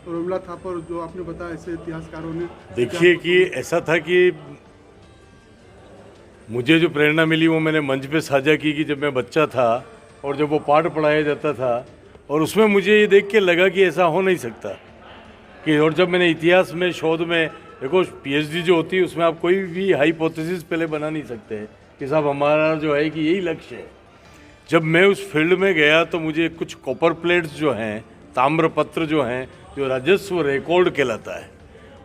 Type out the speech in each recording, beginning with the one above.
हमला था पर जो आपने बताया ऐसे इतिहासकारों ने, देखिए कि ऐसा था कि मुझे जो प्रेरणा मिली वो मैंने मंच पे साझा की कि जब मैं बच्चा था और जब वो पाठ पढ़ाया जाता था और उसमें मुझे ये देख के लगा कि ऐसा हो नहीं सकता कि, और जब मैंने इतिहास में शोध में देखो पीएचडी जो होती है उसमें आप कोई भी हाइपोथेसिस पहले बना नहीं सकते कि साहब हमारा जो है कि यही लक्ष्य है। जब मैं उस फील्ड में गया तो मुझे कुछ कॉपर प्लेट्स जो हैं, ताम्रपत्र जो हैं, जो राजस्व रिकॉर्ड कहलाता है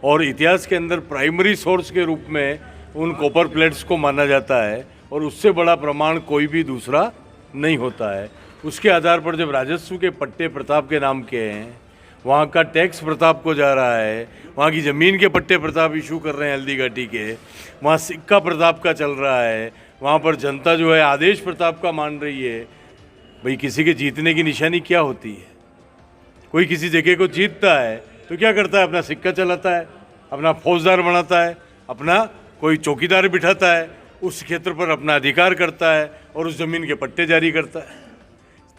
और इतिहास के अंदर प्राइमरी सोर्स के रूप में उन कॉपर प्लेट्स को माना जाता है और उससे बड़ा प्रमाण कोई भी दूसरा नहीं होता है। उसके आधार पर जब राजस्व के पट्टे प्रताप के नाम के हैं, वहाँ का टैक्स प्रताप को जा रहा है, वहाँ की ज़मीन के पट्टे प्रताप इशू कर रहे हैं हल्दी घाटी के, वहाँ सिक्का प्रताप का चल रहा है, वहाँ पर जनता जो है आदेश प्रताप का मान रही है। भाई किसी के जीतने की निशानी क्या होती है? कोई किसी जगह को जीतता है तो क्या करता है? अपना सिक्का चलाता है, अपना फौजदार बनाता है, अपना कोई चौकीदार बिठाता है, उस क्षेत्र पर अपना अधिकार करता है और उस ज़मीन के पट्टे जारी करता है।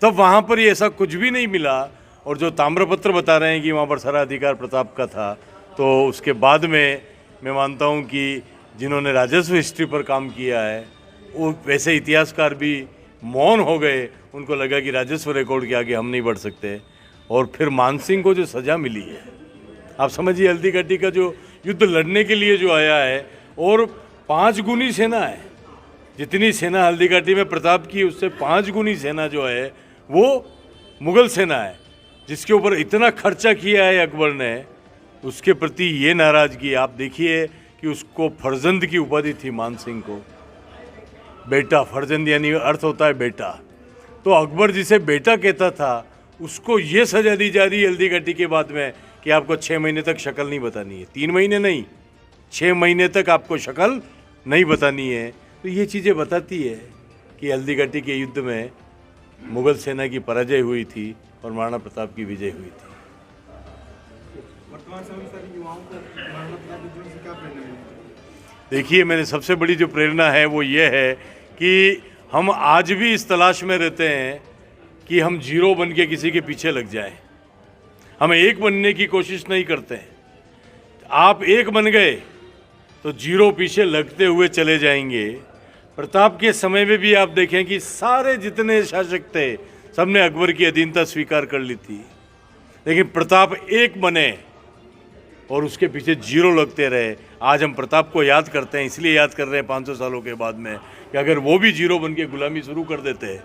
तब वहाँ पर ये ऐसा कुछ भी नहीं मिला और जो ताम्रपत्र बता रहे हैं कि वहाँ पर सारा अधिकार प्रताप का था, तो उसके बाद में मैं मानता हूँ कि जिन्होंने राजस्व हिस्ट्री पर काम किया है वो वैसे इतिहासकार भी मौन हो गए, उनको लगा कि राजस्व रिकॉर्ड के आगे हम नहीं बढ़ सकते। और फिर मानसिंह को जो सज़ा मिली है, आप समझिए हल्दी घाटी का जो युद्ध लड़ने के लिए जो आया है और 5 गुनी सेना है, जितनी सेना हल्दी घाटी में प्रताप की उससे 5 गुनी सेना जो है वो मुग़ल सेना है, जिसके ऊपर इतना खर्चा किया है अकबर ने। उसके प्रति ये नाराज़गी आप देखिए कि उसको फर्जंद की उपाधि थी मानसिंह को, बेटा। फर्जंद यानी अर्थ होता है बेटा, तो अकबर जिसे बेटा कहता था उसको ये सज़ा दी जा रही है हल्दी घाटी के बाद में कि आपको 6 महीने तक शक्ल नहीं बतानी है। 3 महीने नहीं, 6 महीने तक आपको शक्ल नहीं बतानी है। तो ये चीज़ें बताती है कि हल्दी घाटी के युद्ध में मुग़ल सेना की पराजय हुई थी और महाराणा प्रताप की विजय हुई थी। वर्तमान समय में सर युवाओं को महाराणा प्रताप के जीवन से क्या प्रेरणा मिली? देखिए मैंने सबसे बड़ी जो प्रेरणा है वो ये है कि हम आज भी इस तलाश में रहते हैं कि हम जीरो बन के किसी के पीछे लग जाएं। हम एक बनने की कोशिश नहीं करते हैं। आप एक बन गए तो जीरो पीछे लगते हुए चले जाएंगे। प्रताप के समय में भी आप देखें कि सारे जितने शासक थे सबने अकबर की अधीनता स्वीकार कर ली थी, लेकिन प्रताप एक बने और उसके पीछे जीरो लगते रहे। आज हम प्रताप को याद करते हैं, इसलिए याद कर रहे हैं 500 सालों के बाद में कि अगर वो भी जीरो बन के गुलामी शुरू कर देते,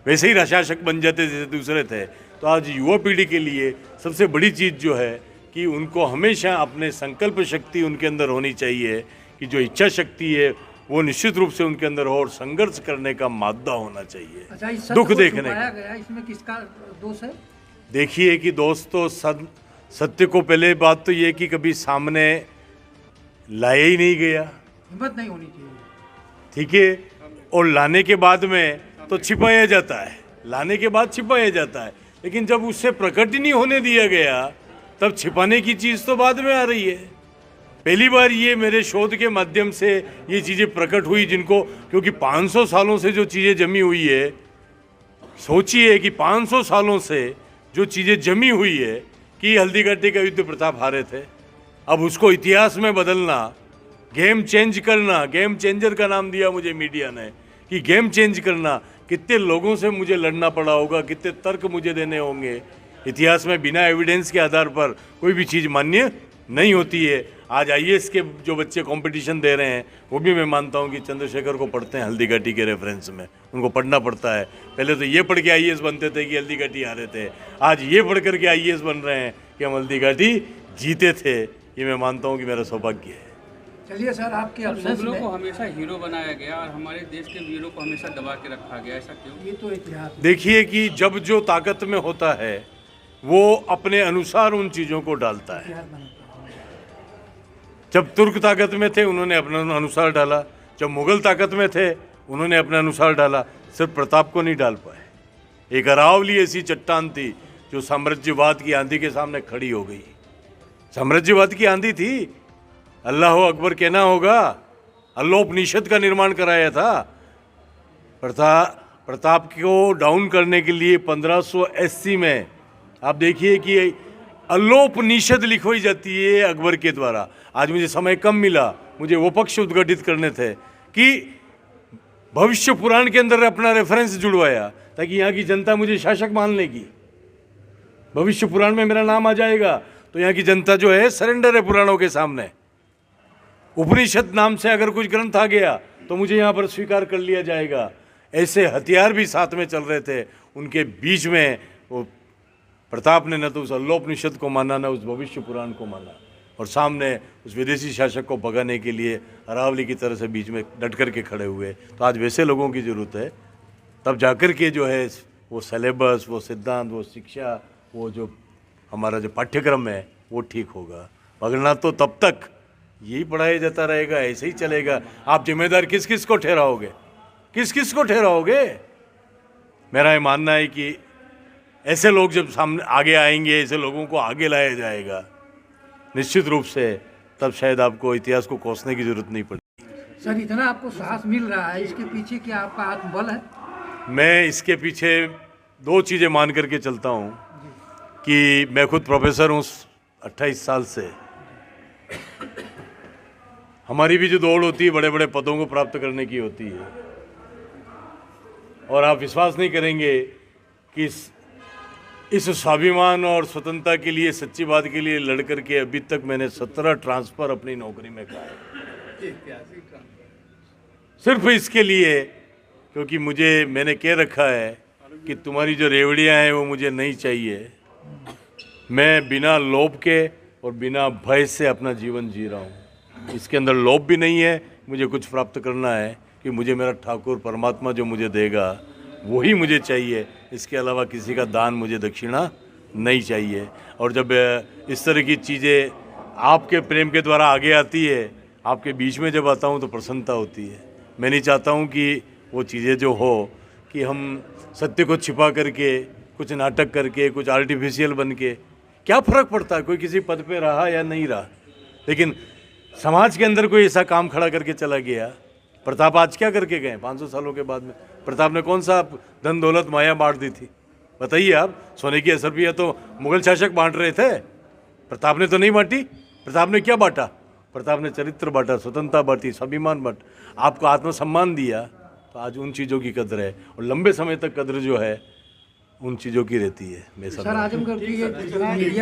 वैसे ही शासक बन जाते जैसे दूसरे थे, तो आज युवा पीढ़ी के लिए सबसे बड़ी चीज़ जो है कि उनको हमेशा अपने संकल्प शक्ति उनके अंदर होनी चाहिए कि जो इच्छा शक्ति है वो निश्चित रूप से उनके अंदर हो और संघर्ष करने का मादा होना चाहिए। अच्छा, इस दुख को देखने छुपाया का। गया, इसमें किसका दोष है? देखिए कि दोस्तों सत्य को पहले बात तो ये कि कभी सामने लाया ही नहीं गया, हिम्मत नहीं होनी चाहिए, ठीक है, और लाने के बाद में तो छिपाया जाता है, लाने के बाद छिपाया जाता है, लेकिन जब उससे प्रकट ही नहीं होने दिया गया तब छिपाने की चीज़ तो बाद में आ रही है। पहली बार ये मेरे शोध के माध्यम से ये चीज़ें प्रकट हुई जिनको, क्योंकि 500 सालों से जो चीज़ें जमी हुई है, सोचिए कि 500 सालों से जो चीज़ें जमी हुई है कि हल्दी घाटी का युद्ध प्रताप हारे थे, अब उसको इतिहास में बदलना, गेम चेंज करना, गेम चेंजर का नाम दिया मुझे मीडिया ने कि गेम चेंज करना, कितने लोगों से मुझे लड़ना पड़ा होगा, कितने तर्क मुझे देने होंगे। इतिहास में बिना एविडेंस के आधार पर कोई भी चीज़ मान्य नहीं होती है। आज आईएएस के जो बच्चे कंपटीशन दे रहे हैं वो भी मैं मानता हूँ कि चंद्रशेखर को पढ़ते हैं हल्दी घाटी के रेफरेंस में, उनको पढ़ना पड़ता है। पहले तो ये पढ़ के आईएएस बनते थे कि हल्दी घाटी हारे थे, आज ये पढ़ करके आईएएस बन रहे हैं कि हम हल्दी घाटी जीते थे। ये मैं मानता हूँ कि मेरा सौभाग्य है। चलिए सर, आपके अब्सेंस मुगलों में को हमेशा हीरो बनाया गया और हमारे देश के वीरों को हमेशा दबा के रखा गया, ऐसा क्यों? ये तो इतिहास है। देखिए कि जब जो ताकत में होता है वो अपने अनुसार उन चीज़ों को डालता है। इतिहास बनाता है। जब तुर्क ताकत में थे उन्होंने अपने अनुसार डाला, जब मुग़ल ताकत में थे उन्होंने अपने अनुसार डाला, सिर्फ प्रताप को नहीं डाल पाए। एक अरावली ऐसी चट्टान थी जो साम्राज्यवाद की आंधी के सामने खड़ी हो गई। साम्राज्यवाद की आंधी थी, अल्लाह अकबर कहना होगा, अल्लोपनिषद का निर्माण कराया था। प्रताप को डाउन करने के लिए 1580 में आप देखिए कि अल्लोपनिषद लिखवाई जाती है अकबर के द्वारा। आज मुझे समय कम मिला, मुझे वो पक्ष उद्घाटित करने थे कि भविष्य पुराण के अंदर अपना रेफरेंस जुड़वाया ताकि यहाँ की जनता मुझे शासक मान लेगी। भविष्य पुराण में मेरा नाम आ जाएगा तो यहाँ की जनता जो है सरेंडर है पुराणों के सामने। उपनिषद नाम से अगर कुछ ग्रंथ आ गया तो मुझे यहाँ पर स्वीकार कर लिया जाएगा। ऐसे हथियार भी साथ में चल रहे थे, उनके बीच में वो प्रताप ने न तो उस अल्लोपनिषद को माना न उस भविष्य पुराण को माना, और सामने उस विदेशी शासक को भगाने के लिए अरावली की तरह से बीच में डट कर के खड़े हुए। तो आज वैसे लोगों की ज़रूरत है, तब जाकर के जो है वो सिलेबस, वो सिद्धांत, वो शिक्षा, वो जो हमारा जो पाठ्यक्रम है वो ठीक होगा। वरना तो तब तक यही पढ़ाया जाता रहेगा, ऐसे ही चलेगा। आप जिम्मेदार किस किस को ठहराओगे, किस किस को ठहराओगे? मेरा ये मानना है कि ऐसे लोग जब सामने आगे आएंगे, ऐसे लोगों को आगे लाया जाएगा निश्चित रूप से, तब शायद आपको इतिहास को कोसने की जरूरत नहीं पड़ेगी। सर इतना आपको साहस मिल रहा है, इसके पीछे क्या आपका आत्मबल है? मैं इसके पीछे दो चीज़ें मान करके चलता हूँ कि मैं खुद प्रोफेसर हूँ 28 साल से। हमारी भी जो दौड़ होती है बड़े बड़े पदों को प्राप्त करने की होती है, और आप विश्वास नहीं करेंगे कि इस स्वाभिमान और स्वतंत्रता के लिए, सच्ची बात के लिए लड़ करके अभी तक मैंने 17 ट्रांसफ़र अपनी नौकरी में खाए, सिर्फ इसके लिए क्योंकि मैंने कह रखा है कि तुम्हारी जो रेवड़ियाँ हैं वो मुझे नहीं चाहिए। मैं बिना लोभ के और बिना भय से अपना जीवन जी रहा हूँ। इसके अंदर लोभ भी नहीं है, मुझे कुछ प्राप्त करना है कि मुझे मेरा ठाकुर परमात्मा जो मुझे देगा वही मुझे चाहिए। इसके अलावा किसी का दान, मुझे दक्षिणा नहीं चाहिए। और जब इस तरह की चीज़ें आपके प्रेम के द्वारा आगे आती है, आपके बीच में जब आता हूँ तो प्रसन्नता होती है। मैं नहीं चाहता हूँ कि वो चीज़ें जो हो कि हम सत्य को छिपा करके, कुछ नाटक करके, कुछ आर्टिफिशियल बन के, क्या फ़र्क पड़ता है कोई किसी पद पे रहा या नहीं रहा। लेकिन समाज के अंदर कोई ऐसा काम खड़ा करके चला गया। प्रताप आज क्या करके गए 500 सालों के बाद में? प्रताप ने कौन सा धन दौलत माया बांट दी थी बताइए आप? सोने की असरफियाँ तो मुगल शासक बांट रहे थे, प्रताप ने तो नहीं बांटी। प्रताप ने क्या बांटा? प्रताप ने चरित्र बांटा, स्वतंत्रता बांटी, स्वाभिमान बांटा, आपको आत्मसम्मान दिया। तो आज उन चीज़ों की कदर है, और लंबे समय तक कदर जो है उन चीज़ों की रहती है। मैं सर आजमगढ़ की ये